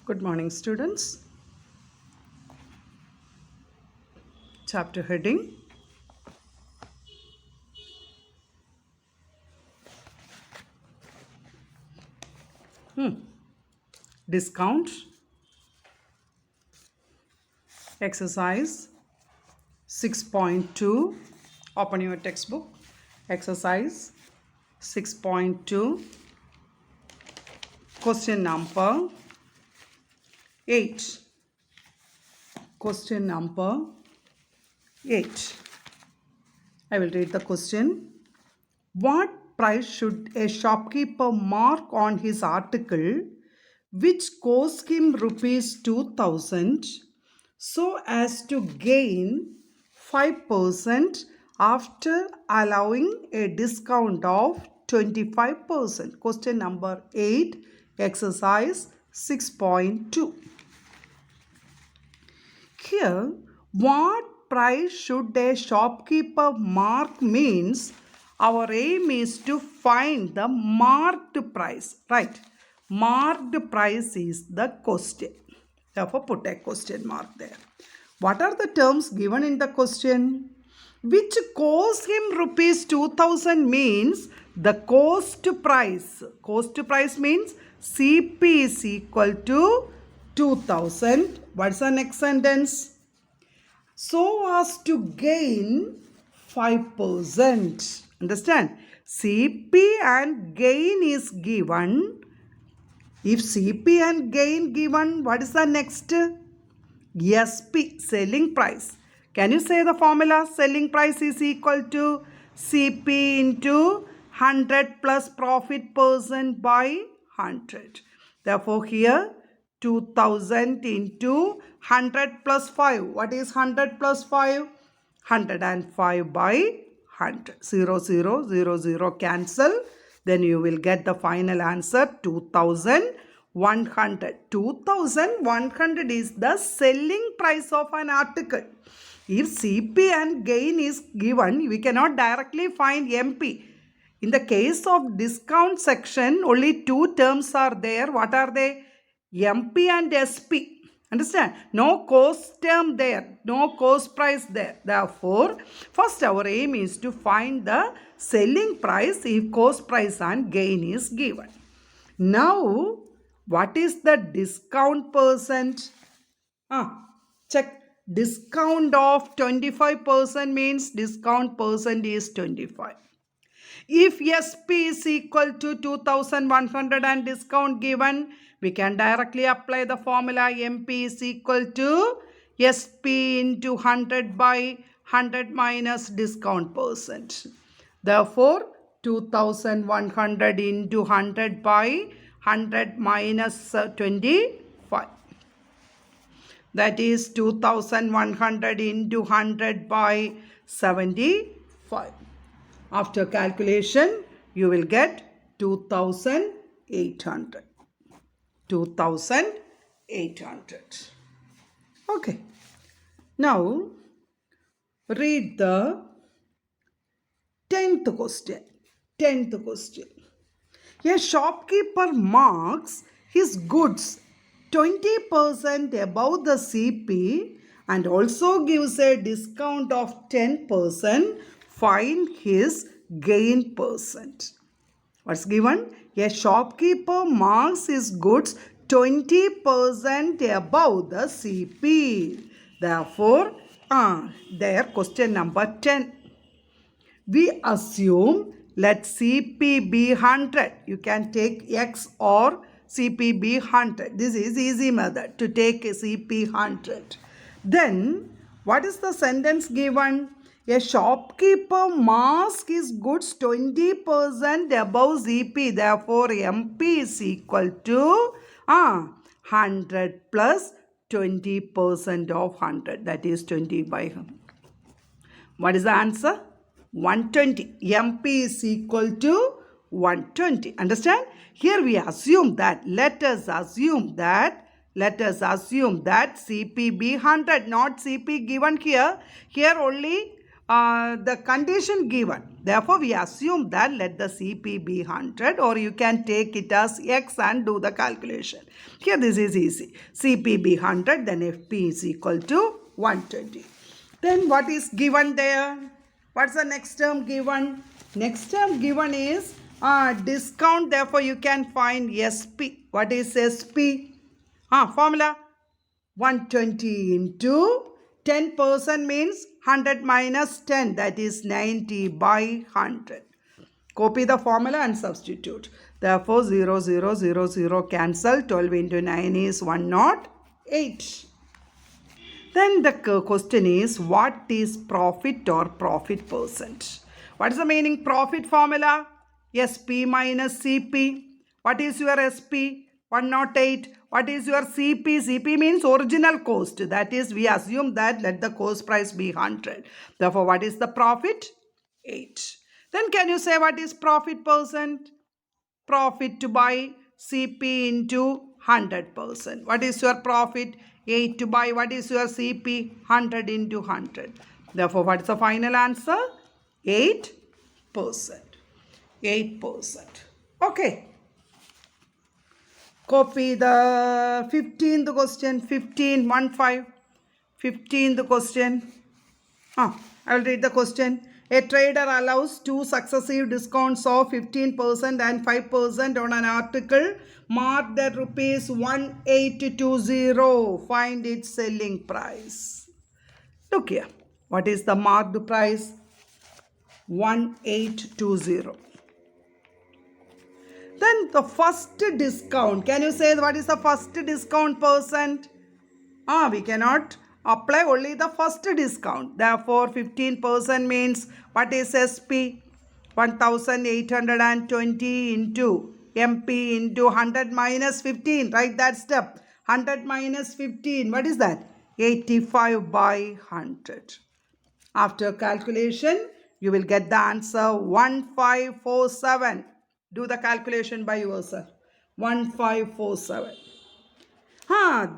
Good morning, students. Chapter heading Discount. Exercise 6.2. Open your textbook. Exercise 6.2. Question number 8. Question number 8. I will read the question. What price should a shopkeeper mark on his article which cost him rupees 2000 so as to gain 5% after allowing a discount of 25%? Question number 8, exercise 6.2. Here, what price should a shopkeeper mark means our aim is to find the marked price, right? Marked price is the question. Therefore, put a question mark there. What are the terms given in the question? Which cost him rupees 2000 means the cost price. Cost price means CP is equal to 2000. What's the next sentence? So as to gain 5%. Understand? CP and gain is given. If CP and gain given, what is the next? SP, selling price. Can you say the formula? Selling price is equal to CP into 100 plus profit percent by 100. Therefore, here 2000 into 100 plus 5. What is 100 plus 5? 105 by 100. 0, 0, 0, 0 cancel. Then you will get the final answer 2100. 2100 is the selling price of an article. If CP and gain is given, we cannot directly find MP. In the case of discount section, only two terms are there. What are they? MP and SP. Understand? No cost term there. No cost price there. Therefore, first our aim is to find the selling price if cost price and gain is given. Now, what is the discount percent? Check. Discount of 25% means discount percent is 25. If SP is equal to 2100 and discount given, we can directly apply the formula MP is equal to SP into 100 by 100 minus discount percent. Therefore, 2100 into 100 by 100 minus 25. That is 2100 into 100 by 75. After calculation, you will get 2800. 2800. Okay. Now, read the 10th question. 10th question. A shopkeeper marks his goods 20% above the CP and also gives a discount of 10%. Find his gain percent. What's given? A shopkeeper marks his goods 20% above the CP. Therefore, there question number 10. We assume let CP be 100. You can take X or CP be 100. This is easy method to take CP 100. Then, what is the sentence given? A shopkeeper marks his goods 20% above CP. Therefore, MP is equal to 100 plus 20% of 100. That is 20 by 100. What is the answer? 120. MP is equal to 120. Understand? Here we assume that. Let us assume that CP be 100. Not CP given here. Here only the condition given. Therefore, we assume that let the CP be 100, or you can take it as X and do the calculation. Here this is easy. CP be 100, then FP is equal to 120. Then what is given there? What's the next term given? Next term given is discount. Therefore, you can find SP. What is SP? Formula 120 into 10% means 100 minus 10, that is 90 by 100. Copy the formula and substitute. Therefore, 0, 0, 0, 0 cancel. 12 into 9 is 108. Then the question is, what is profit or profit percent? What is the meaning profit formula? SP minus CP. What is your SP? 108. What is your CP? CP means original cost. That is, we assume that let the cost price be 100. Therefore, what is the profit? 8. Then can you say what is profit percent? Profit to buy CP into 100%. What is your profit? 8 to buy. What is your CP? 100 into 100. Therefore, what is the final answer? 8%. 8%. Okay. Copy the 15th question. 15, 1, 5. 15th question. I will read the question. A trader allows two successive discounts of 15% and 5% on an article marked at rupees 1820. Find its selling price. Look here. What is the marked price? 1820. Then the first discount. Can you say what is the first discount percent? We cannot apply only the first discount. Therefore, 15% means what is SP? 1820 into MP into 100 minus 15. Write that step. 100 minus 15. What is that? 85 by 100. After calculation, you will get the answer 1547. Do the calculation by yourself. 1547.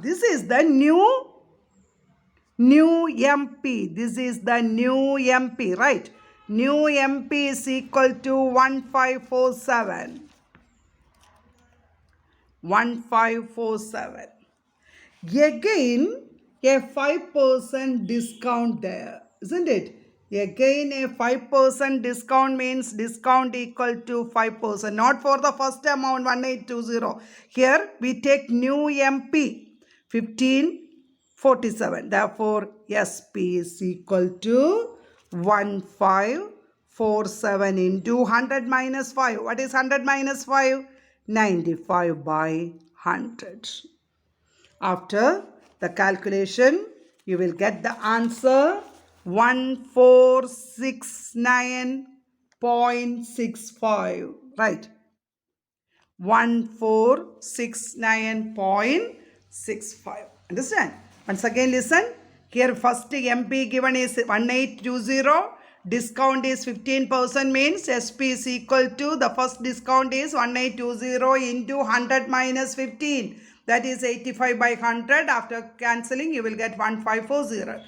This is the new MP. This is the new MP, right? New MP is equal to 1547. 1547. Again, a 5% discount there, isn't it? Again, a 5% discount means discount equal to 5%. Not for the first amount, 1820. Here, we take new MP, 1547. Therefore, SP is equal to 1547 into 100 minus 5. What is 100 minus 5? 95 by 100. After the calculation, you will get the answer 1469.65. Right. 1469.65. Understand? Once again listen. Here first MP given is 1820. Discount is 15% means SP is equal to the first discount is 1820 into 100 minus 15. That is 85 by 100. After cancelling, you will get 1540.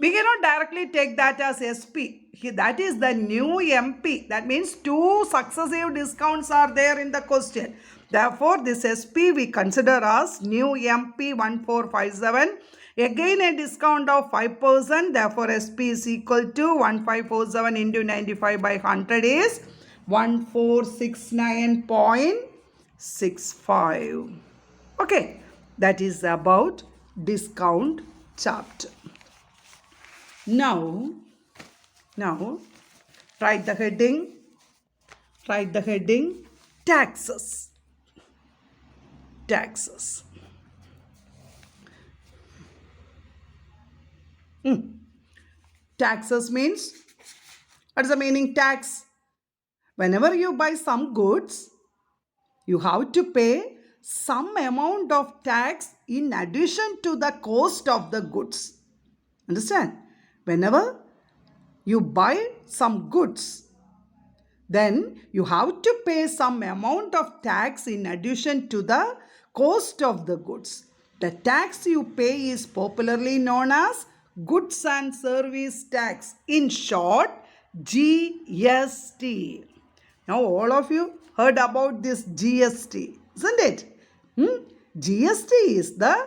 We cannot directly take that as SP. That is the new MP. That means two successive discounts are there in the question. Therefore, this SP we consider as new MP 1457. Again a discount of 5%. Therefore, SP is equal to 1547 into 95 by 100 is 1469.65. Okay, that is about discount chapter. Now, write the heading. Write the heading taxes. Taxes. Taxes means, what is the meaning tax? Whenever you buy some goods, you have to pay some amount of tax in addition to the cost of the goods. Understand? Whenever you buy some goods, then you have to pay some amount of tax in addition to the cost of the goods. The tax you pay is popularly known as Goods and Service Tax. In short, GST. Now all of you heard about this GST, isn't it? GST is the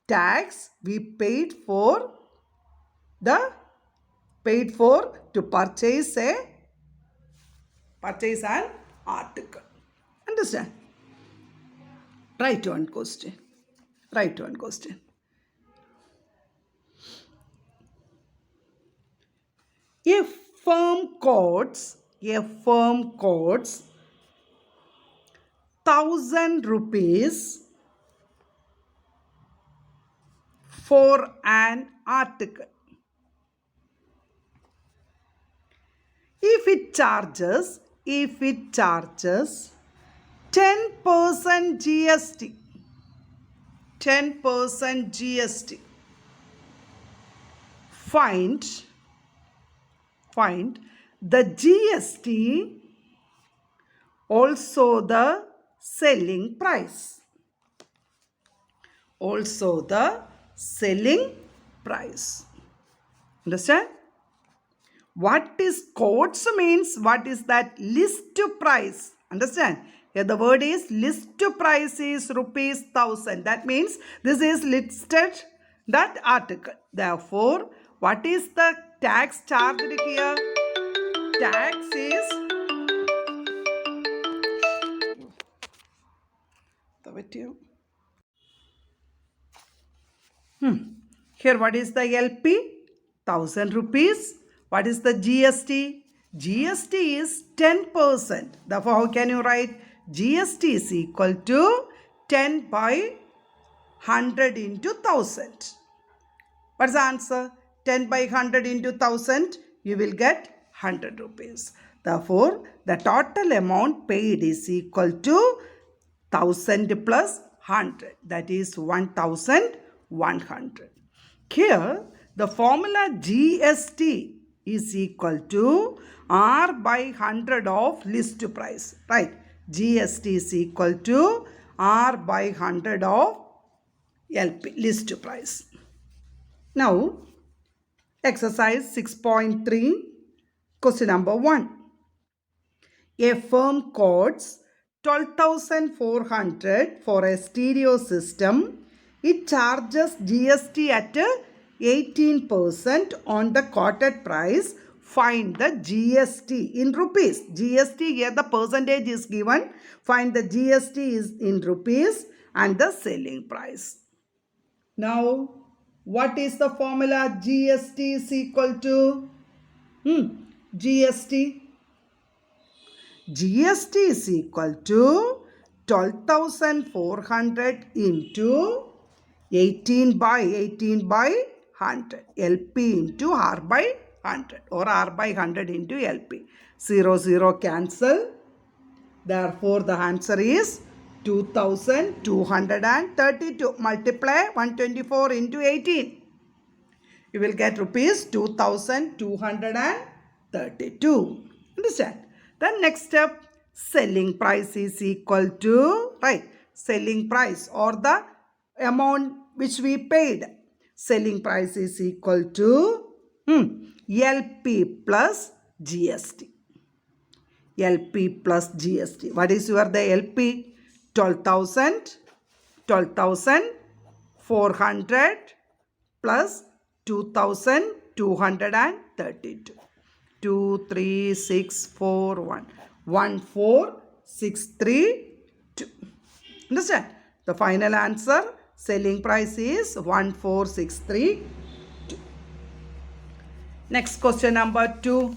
tax we paid for to purchase an article. Understand? Write one question. A firm quotes 1,000 rupees for an article. If it charges 10% GST, find the GST, also the selling price. Understand? What is quotes means? What is that? List price. Understand? Here the word is list price is rupees 1,000. That means this is listed that article. Therefore, what is the tax charged here? Tax is here what is the LP? 1,000 rupees. What is the GST? GST is 10%. Therefore, how can you write? GST is equal to 10 by 100 into 1,000. What's the answer? 10 by 100 into 1,000, you will get 100 rupees. Therefore, the total amount paid is equal to 1,000 plus 100. That is 1,100. Here, the formula GST is equal to R by 100 of list price. Right? GST is equal to R by 100 of LP, list price. Now, exercise 6.3, question number 1. A firm quotes 12,400 for a stereo system. It charges GST at 18% on the quoted price. Find the GST in rupees. GST here the percentage is given. Find the GST is in rupees and the selling price. Now, what is the formula? GST is equal to GST is equal to 12,400 into 18 by 100. LP into R by 100 or R by 100 into LP. 0, 0 cancel. Therefore, the answer is 2,232. Multiply 124 into 18. You will get rupees 2,232. Understand? Then next step, selling price is equal to, right, selling price or the amount which we paid. Selling price is equal to LP plus GST. LP plus GST. What is your the LP? 12,400 plus 2,232. 2, 3, 6, 4, 1. 1, 4, 6, 3, 2. Understand? The final answer, selling price is 1,463. Next question number 2.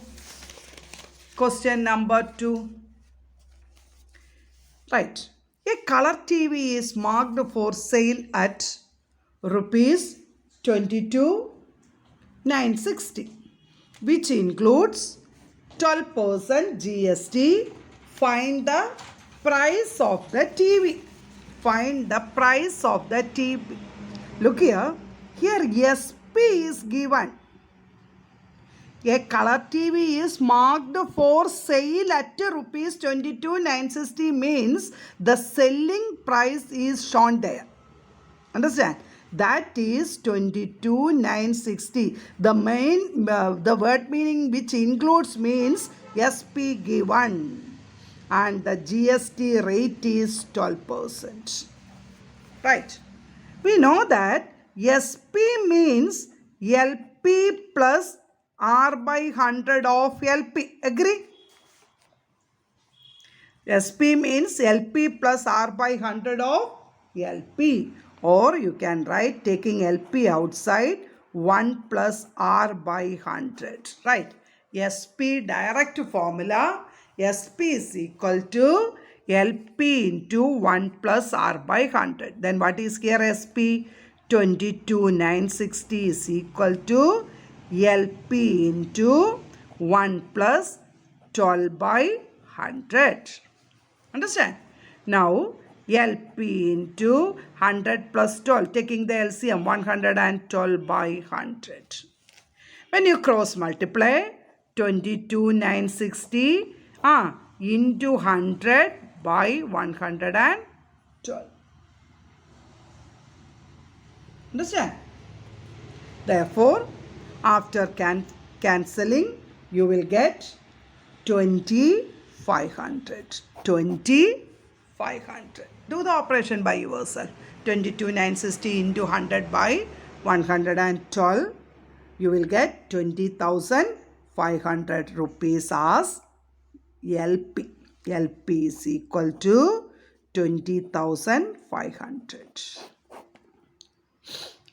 Right. A color TV is marked for sale at rupees 22,960, which includes 12% GST. Find the price of the TV. Look here. Here SP is given. A color TV is marked for sale at rupees 22,960 means the selling price is shown there. Understand? That is 22,960. The word meaning which includes means SP given. And the GST rate is 12%. Right. We know that SP means LP plus R by 100 of LP. Agree? SP means LP plus R by 100 of LP. Or you can write taking LP outside 1 plus R by 100. Right. SP direct formula. SP is equal to LP into 1 plus R by 100. Then what is here SP? 22,960 is equal to LP into 1 plus 12 by 100. Understand? Now, LP into 100 plus 12, taking the LCM, 112 by 100. When you cross multiply, 22,960 into 100 by 112. Understand? Therefore, after cancelling, you will get 2,500. 2,500. Do the operation by yourself. 22,960 into 100 by 112. You will get 20,500 rupees as LP. LP is equal to 20,500.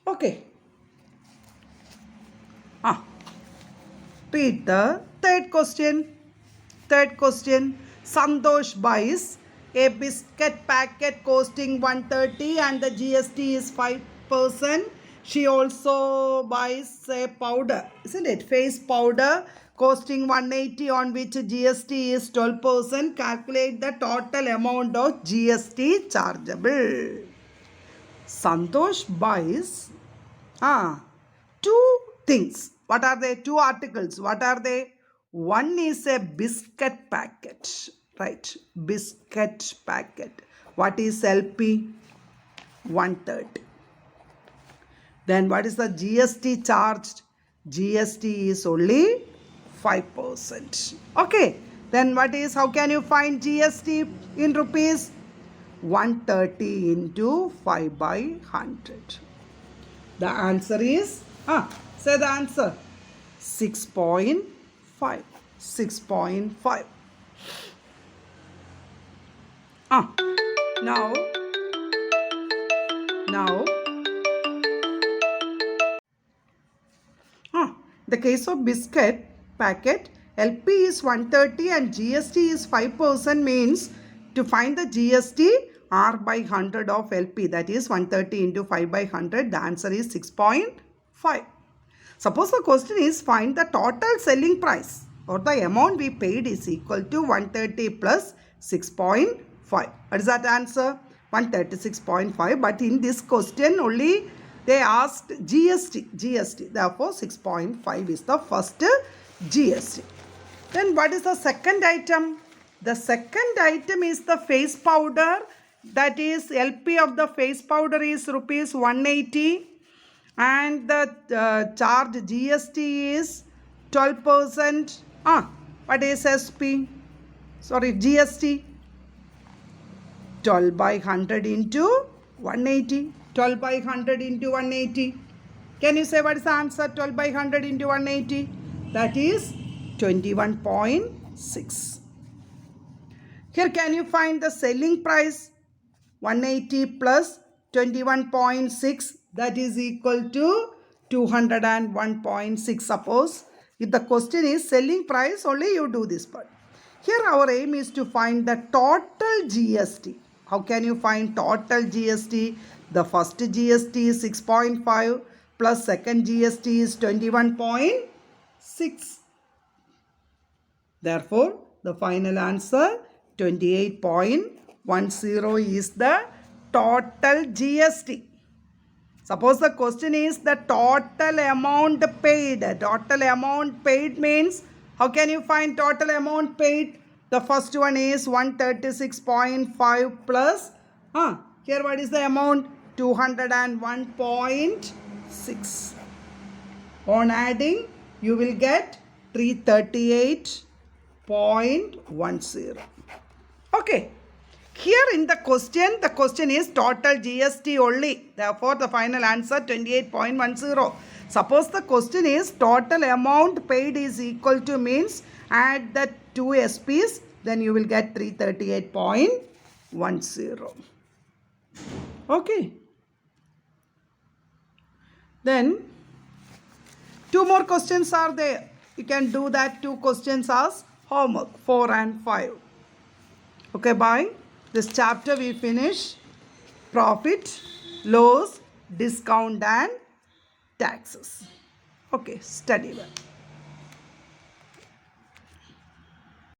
Okay. Read the third question. Third question. Santosh buys a biscuit packet costing 130 and the GST is 5%. She also buys a powder, isn't it? Face powder costing 180 on which GST is 12%. Calculate the total amount of GST chargeable. Santosh buys two things. What are they? Two articles. What are they? One is a biscuit packet. Right. Biscuit packet. What is LP? 130. Then what is the GST charged? GST is only 5%. Okay. Then what is, how can you find GST in rupees? 130 into 5 by 100. The answer is, say the answer. 6.5. 6.5. Now, the case of biscuit packet, LP is 130 and GST is 5% means to find the GST, R by 100 of LP, that is 130 into 5 by 100, the answer is 6.5. Suppose the question is find the total selling price or the amount we paid is equal to 130 plus 6.5. What is that answer? 136.5. But in this question only they asked GST. Therefore 6.5 is the first GST. Then what is the second item? The second item is the face powder. That is LP of the face powder is rupees 180 and the charge GST is 12%. What is SP? Sorry, GST. 12 by 100 into 180. 12 by 100 into 180. Can you say what is the answer? 12 by 100 into 180. That is 21.6. Here can you find the selling price? 180 plus 21.6, that is equal to 201.6. Suppose if the question is selling price, only you do this part. Here our aim is to find the total GST. How can you find total GST? The first GST is 6.5 plus second GST is 21.6. Therefore, the final answer 28.10 is the total GST. Suppose the question is the total amount paid. Total amount paid means, how can you find total amount paid? The first one is 136.5 plus, here what is the amount? 201.6. On adding, you will get 338.10. Okay. Here in the question is total GST only. Therefore, the final answer 28.10. Suppose the question is total amount paid is equal to means add the two SPs, then you will get 338.10. Okay. Then two more questions are there. You can do that two questions as homework, 4 and 5. Okay, bye. This chapter we finish profit, loss, discount and taxes. Okay, study well.